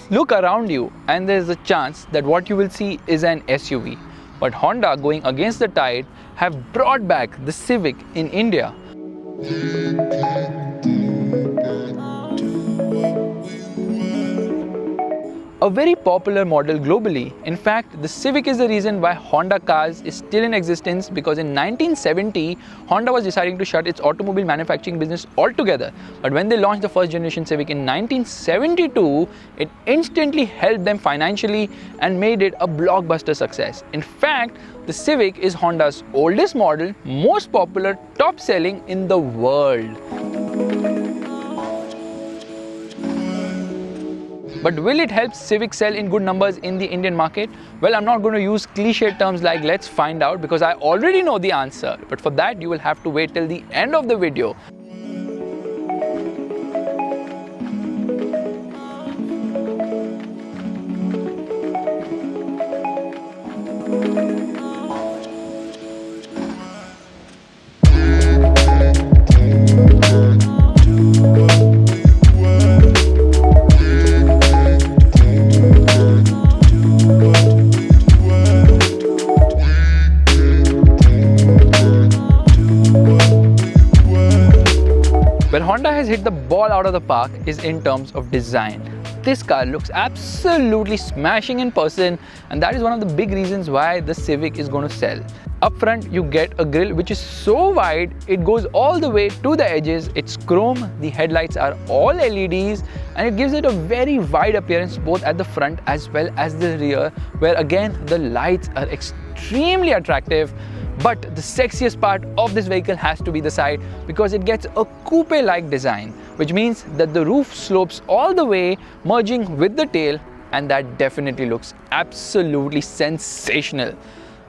Look around you and there is a chance that what you will see is an SUV. But Honda, going against the tide, have brought back the Civic in India. A very popular model globally. In fact, the Civic is the reason why Honda cars is still in existence, because in 1970, Honda was deciding to shut its automobile manufacturing business altogether. But when they launched the first generation Civic in 1972, it instantly helped them financially and made it a blockbuster success. In fact, the Civic is Honda's oldest model, most popular, top selling in the world. But will it help Civic sell in good numbers in the Indian market? Well, I'm not going to use cliche terms like let's find out, because I already know the answer. But for that, you will have to wait till the end of the video. Where Honda has hit the ball out of the park is in terms of design. This car looks absolutely smashing in person, and that is one of the big reasons why the Civic is going to sell. Up front, you get a grille which is so wide, it goes all the way to the edges. It's chrome, the headlights are all LEDs, and it gives it a very wide appearance both at the front as well as the rear, where again the lights are extremely attractive. But the sexiest part of this vehicle has to be the side, because it gets a coupe-like design, which means that the roof slopes all the way, merging with the tail, and that definitely looks absolutely sensational.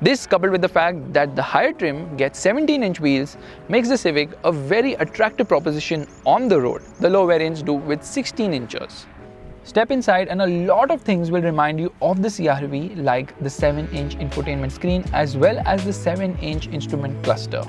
This, coupled with the fact that the higher trim gets 17-inch wheels, makes the Civic a very attractive proposition on the road. The low variants do with 16 inches. Step inside and a lot of things will remind you of the CR-V, like the 7-inch infotainment screen as well as the 7-inch instrument cluster.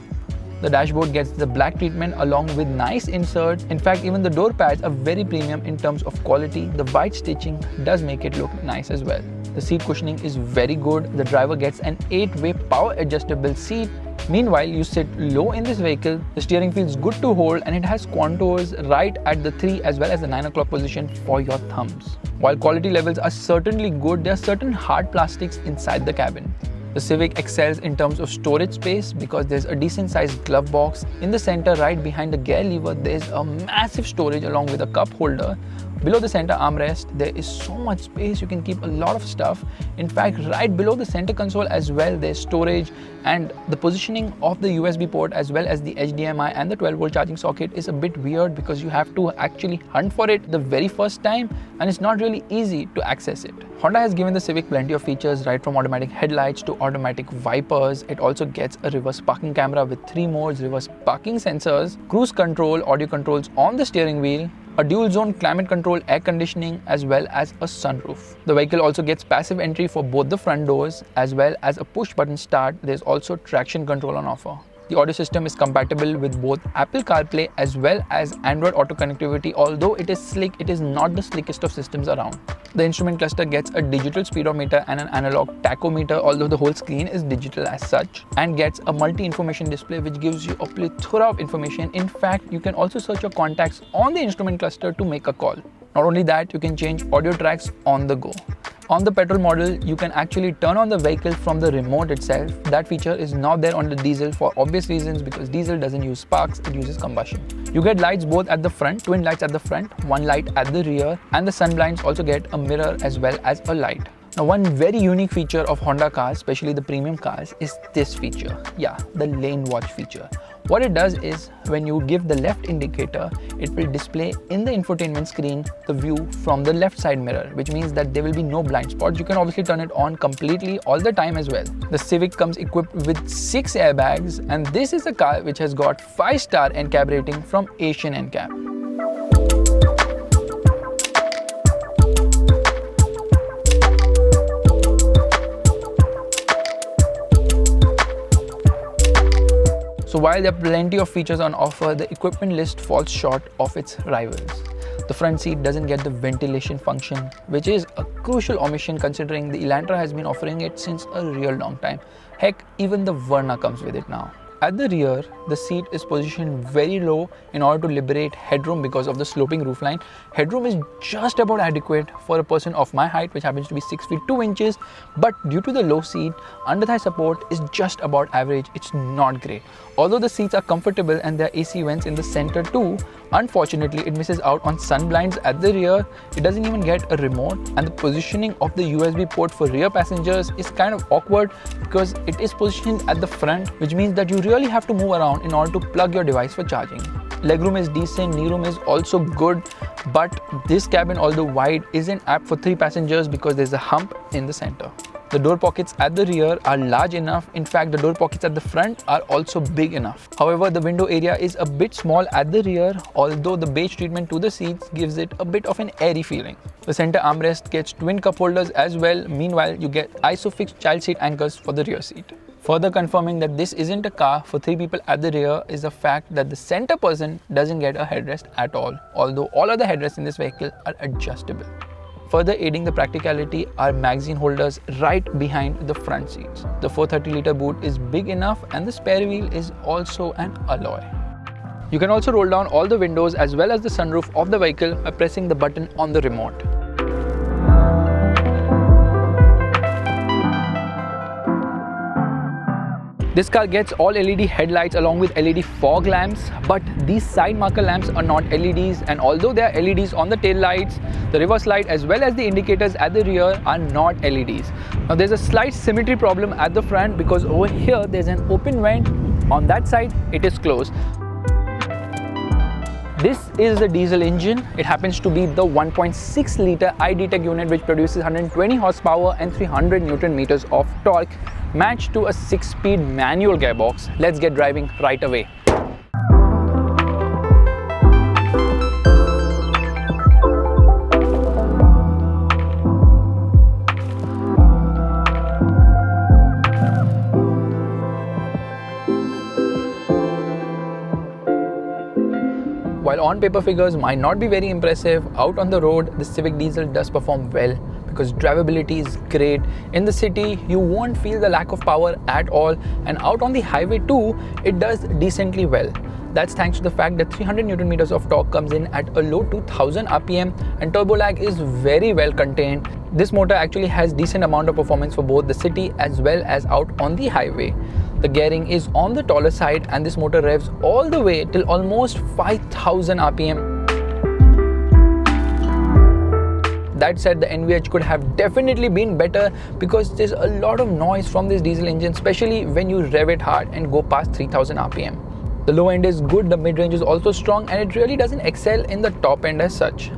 The dashboard gets the black treatment along with nice inserts. In fact, even the door pads are very premium in terms of quality. The white stitching does make it look nice as well. The seat cushioning is very good. The driver gets an 8-way power adjustable seat. Meanwhile, you sit low in this vehicle, the steering feels good to hold, and it has contours right at the 3 as well as the 9 o'clock position for your thumbs. While quality levels are certainly good, there are certain hard plastics inside the cabin. The Civic excels in terms of storage space because there's a decent sized glove box. In the center, right behind the gear lever, there's a massive storage along with a cup holder. Below the center armrest, there is so much space, you can keep a lot of stuff. In fact, right below the center console as well, there's storage, and the positioning of the USB port as well as the HDMI and the 12-volt charging socket is a bit weird because you have to actually hunt for it the very first time, and it's not really easy to access it. Honda has given the Civic plenty of features, right from automatic headlights to automatic wipers. It also gets a reverse parking camera with 3 modes, reverse parking sensors, cruise control, audio controls on the steering wheel, a dual zone climate control air conditioning as well as a sunroof. The vehicle also gets passive entry for both the front doors as well as a push button start. There's also traction control on offer. The audio system is compatible with both Apple CarPlay as well as Android Auto connectivity. Although it is slick, it is not the slickest of systems around. The instrument cluster gets a digital speedometer and an analog tachometer, although the whole screen is digital as such, and gets a multi-information display which gives you a plethora of information. In fact, you can also search your contacts on the instrument cluster to make a call. Not only that, you can change audio tracks on the go. On the petrol model, you can actually turn on the vehicle from the remote itself. That feature is not there on the diesel for obvious reasons, because diesel doesn't use sparks, it uses combustion. You get lights both at the front, twin lights at the front, one light at the rear, and the sun blinds also get a mirror as well as a light. Now, one very unique feature of Honda cars, especially the premium cars, is this feature. Yeah, the lane watch feature. What it does is, when you give the left indicator, it will display in the infotainment screen the view from the left side mirror, which means that there will be no blind spots. You can obviously turn it on completely all the time as well. The Civic comes equipped with 6 airbags, and this is a car which has got 5-star NCAP rating from Asian NCAP. So while there are plenty of features on offer, the equipment list falls short of its rivals. The front seat doesn't get the ventilation function, which is a crucial omission considering the Elantra has been offering it since a real long time. Heck, even the Verna comes with it now. At the rear, the seat is positioned very low in order to liberate headroom because of the sloping roofline. Headroom is just about adequate for a person of my height, which happens to be 6 feet 2 inches, but due to the low seat, under thigh support is just about average. It's not great. Although the seats are comfortable and there are AC vents in the center too, unfortunately it misses out on sun blinds at the rear. It doesn't even get a remote, and the positioning of the USB port for rear passengers is kind of awkward because it is positioned at the front, which means that you really have to move around in order to plug your device for charging. Legroom is decent, kneeroom is also good, but this cabin, although wide, isn't apt for 3 passengers because there's a hump in the center. The door pockets at the rear are large enough. In fact, the door pockets at the front are also big enough. However, the window area is a bit small at the rear, although the beige treatment to the seats gives it a bit of an airy feeling. The center armrest gets twin cup holders as well. Meanwhile, you get ISOFIX child seat anchors for the rear seat. Further confirming that this isn't a car for 3 people at the rear is the fact that the center person doesn't get a headrest at all, although all other headrests in this vehicle are adjustable. Further aiding the practicality are magazine holders right behind the front seats. The 430-liter boot is big enough and the spare wheel is also an alloy. You can also roll down all the windows as well as the sunroof of the vehicle by pressing the button on the remote. This car gets all LED headlights along with LED fog lamps, but these side marker lamps are not LEDs, and although there are LEDs on the tail lights, the reverse light as well as the indicators at the rear are not LEDs. Now there's a slight symmetry problem at the front because over here there's an open vent, on that side it is closed. This is the diesel engine. It happens to be the 1.6 litre i-DTEC unit, which produces 120 horsepower and 300 Newton meters of torque, matched to a 6-speed manual gearbox. Let's get driving right away. While on paper figures might not be very impressive, out on the road, the Civic diesel does perform well because drivability is great. In the city, you won't feel the lack of power at all, and out on the highway too, it does decently well. That's thanks to the fact that 300 Newton meters of torque comes in at a low 2000 RPM and turbo lag is very well contained. This motor actually has decent amount of performance for both the city as well as out on the highway. The gearing is on the taller side and this motor revs all the way till almost 5000 RPM. That said, the NVH could have definitely been better because there's a lot of noise from this diesel engine, especially when you rev it hard and go past 3000 RPM. The low end is good, the mid range is also strong, and it really doesn't excel in the top end as such.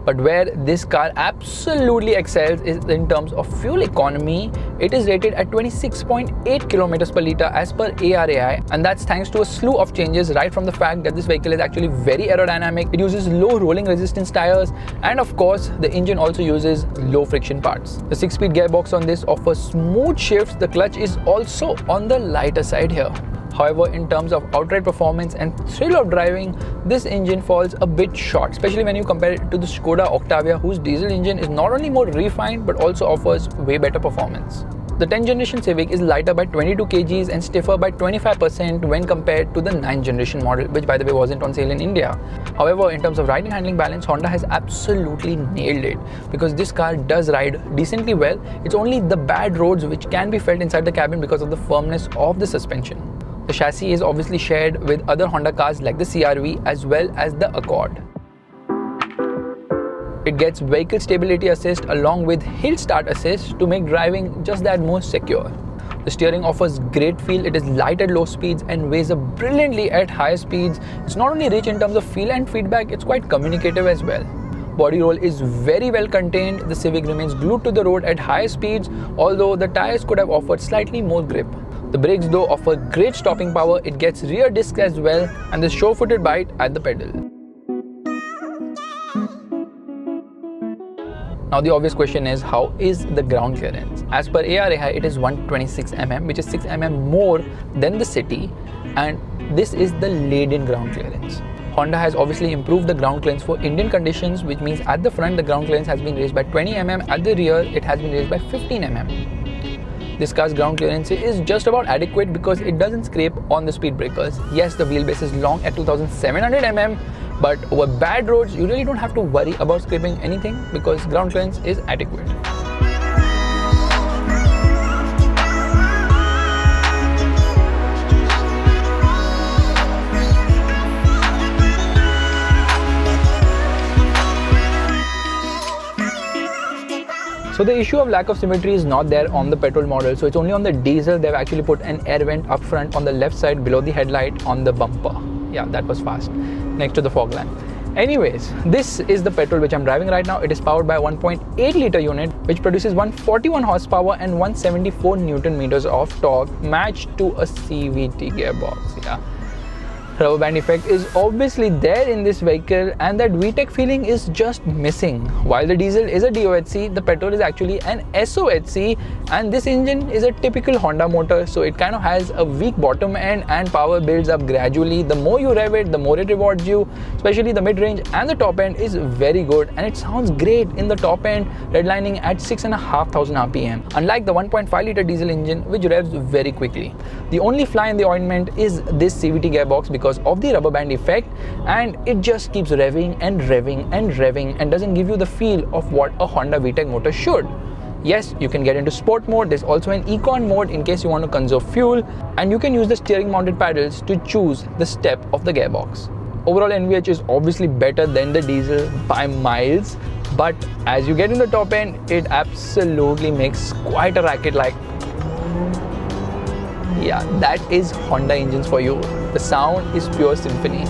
But where this car absolutely excels is in terms of fuel economy. It is rated at 26.8 kilometers per litre as per ARAI, and that's thanks to a slew of changes, right from the fact that this vehicle is actually very aerodynamic. It uses low rolling resistance tires, and of course the engine also uses low friction parts. The 6-speed gearbox on this offers smooth shifts. The clutch is also on the lighter side here. However, in terms of outright performance and thrill of driving, this engine falls a bit short, especially when you compare it to the Skoda Octavia, whose diesel engine is not only more refined but also offers way better performance. The 10th generation Civic is lighter by 22 kgs and stiffer by 25% when compared to the 9th generation model, which by the way wasn't on sale in India. However, in terms of ride and handling balance, Honda has absolutely nailed it because this car does ride decently well. It's only the bad roads which can be felt inside the cabin because of the firmness of the suspension. The chassis is obviously shared with other Honda cars like the CR-V as well as the Accord. It gets vehicle stability assist along with hill start assist to make driving just that more secure. The steering offers great feel. It is light at low speeds and weighs up brilliantly at higher speeds. It's not only rich in terms of feel and feedback, it's quite communicative as well. Body roll is very well contained. The Civic remains glued to the road at higher speeds, although the tires could have offered slightly more grip. The brakes though offer great stopping power. It gets rear discs as well, and the sure-footed bite at the pedal. Now the obvious question is, how is the ground clearance? As per ARAI, it is 126 mm, which is 6 mm more than the city, and this is the laid-in ground clearance. Honda has obviously improved the ground clearance for Indian conditions, which means at the front the ground clearance has been raised by 20 mm, at the rear it has been raised by 15 mm. This car's ground clearance is just about adequate because it doesn't scrape on the speed breakers. Yes, the wheelbase is long at 2700 mm, but over bad roads you really don't have to worry about scraping anything because ground clearance is adequate. So the issue of lack of symmetry is not there on the petrol model, so it's only on the diesel they've actually put an air vent up front on the left side below the headlight on the bumper. Yeah, that was fast, next to the fog lamp. Anyways, this is the petrol which I'm driving right now. It is powered by a 1.8 litre unit which produces 141 horsepower and 174 Newton meters of torque matched to a CVT gearbox. Yeah. Rubber band effect is obviously there in this vehicle and that VTEC feeling is just missing. While the diesel is a DOHC, the petrol is actually an SOHC, and this engine is a typical Honda motor, so it kind of has a weak bottom end and power builds up gradually. The more you rev it, the more it rewards you, especially the mid-range, and the top end is very good and it sounds great in the top end, redlining at 6,500 RPM, unlike the 1.5 litre diesel engine which revs very quickly. The only fly in the ointment is this CVT gearbox because of the rubber band effect, and it just keeps revving and revving and revving and doesn't give you the feel of what a Honda VTEC motor should. Yes, you can get into sport mode. There's also an econ mode in case you want to conserve fuel, and you can use the steering mounted paddles to choose the step of the gearbox. Overall NVH is obviously better than the diesel by miles, but as you get in the top end, it absolutely makes quite a racket. Like, yeah, that is Honda engines for you. The sound is pure symphony.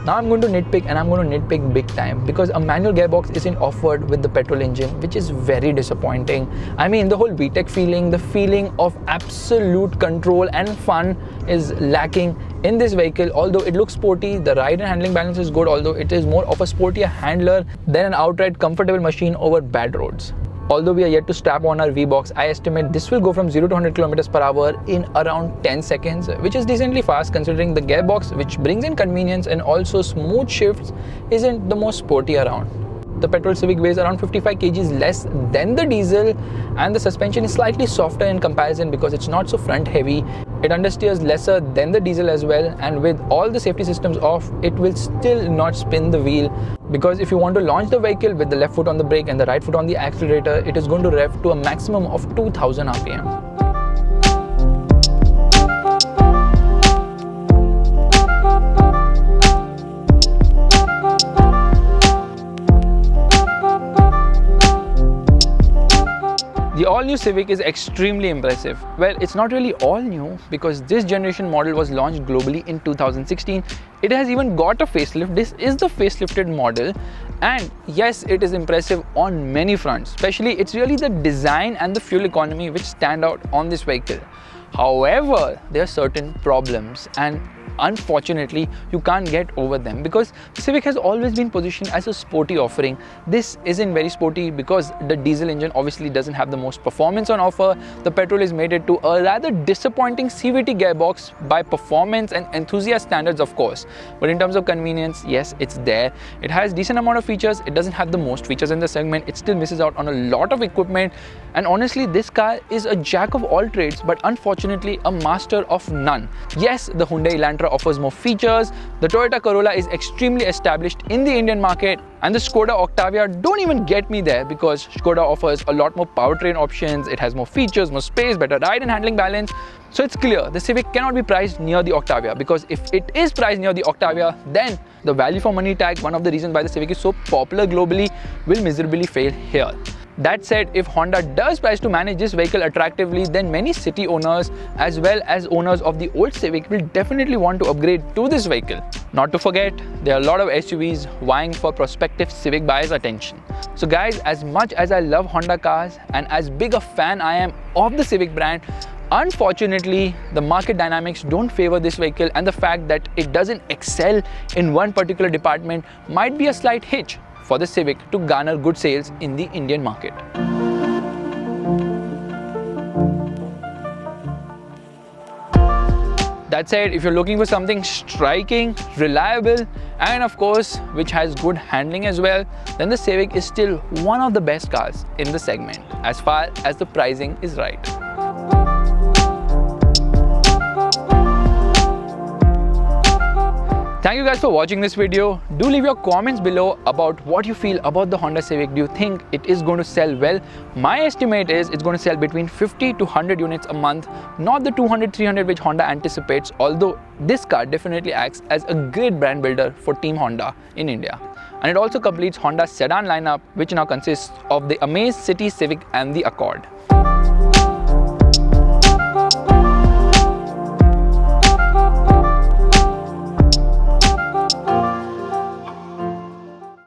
Now I'm going to nitpick, and I'm going to nitpick big time because a manual gearbox isn't offered with the petrol engine, which is very disappointing. I mean, the whole VTEC feeling, the feeling of absolute control and fun is lacking in this vehicle. Although it looks sporty, the ride and handling balance is good, although it is more of a sportier handler than an outright comfortable machine over bad roads. Although we are yet to strap on our V-Box, I estimate this will go from 0 to 100 km per hour in around 10 seconds, which is decently fast considering the gearbox, which brings in convenience and also smooth shifts, isn't the most sporty around. The petrol Civic weighs around 55 kgs less than the diesel, and the suspension is slightly softer in comparison because it's not so front heavy. It understeers lesser than the diesel as well, and with all the safety systems off, it will still not spin the wheel, because if you want to launch the vehicle with the left foot on the brake and the right foot on the accelerator, it is going to rev to a maximum of 2000 RPM. The all-new Civic is extremely impressive. Well, it's not really all new because this generation model was launched globally in 2016. It has even got a facelift. This is the facelifted model, and yes, it is impressive on many fronts. Especially, it's really the design and the fuel economy which stand out on this vehicle. However, there are certain problems, and unfortunately you can't get over them because Civic has always been positioned as a sporty offering. This isn't very sporty because the diesel engine obviously doesn't have the most performance on offer. The petrol is mated to a rather disappointing CVT gearbox by performance and enthusiast standards, of course, but in terms of convenience, yes, it's there. It has decent amount of features. It doesn't have the most features in the segment. It still misses out on a lot of equipment, and honestly this car is a jack of all trades but unfortunately a master of none. Yes, the Hyundai Elantra offers more features, the Toyota Corolla is extremely established in the Indian market, and the Skoda Octavia, don't even get me there because Skoda offers a lot more powertrain options. It has more features, more space, better ride and handling balance. So it's clear the Civic cannot be priced near the Octavia, because if it is priced near the Octavia, then the value for money tag, one of the reasons why the Civic is so popular globally, will miserably fail here. That said, if Honda does price to manage this vehicle attractively, then many city owners as well as owners of the old Civic will definitely want to upgrade to this vehicle. Not to forget, there are a lot of SUVs vying for prospective Civic buyers' attention. So guys, as much as I love Honda cars and as big a fan I am of the Civic brand, Unfortunately, the market dynamics don't favor this vehicle, and the fact that it doesn't excel in one particular department might be a slight hitch for the Civic to garner good sales in the Indian market. That said, if you're looking for something striking, reliable, and of course which has good handling as well, then the Civic is still one of the best cars in the segment as far as the pricing is right. Thank you guys for watching this video. Do leave your comments below about what you feel about the Honda Civic. Do you think it is going to sell well? My estimate is it's going to sell between 50 to 100 units a month, not the 200-300 which Honda anticipates, although this car definitely acts as a great brand builder for Team Honda in India. And it also completes Honda's sedan lineup, which now consists of the Amaze, City, Civic and the Accord.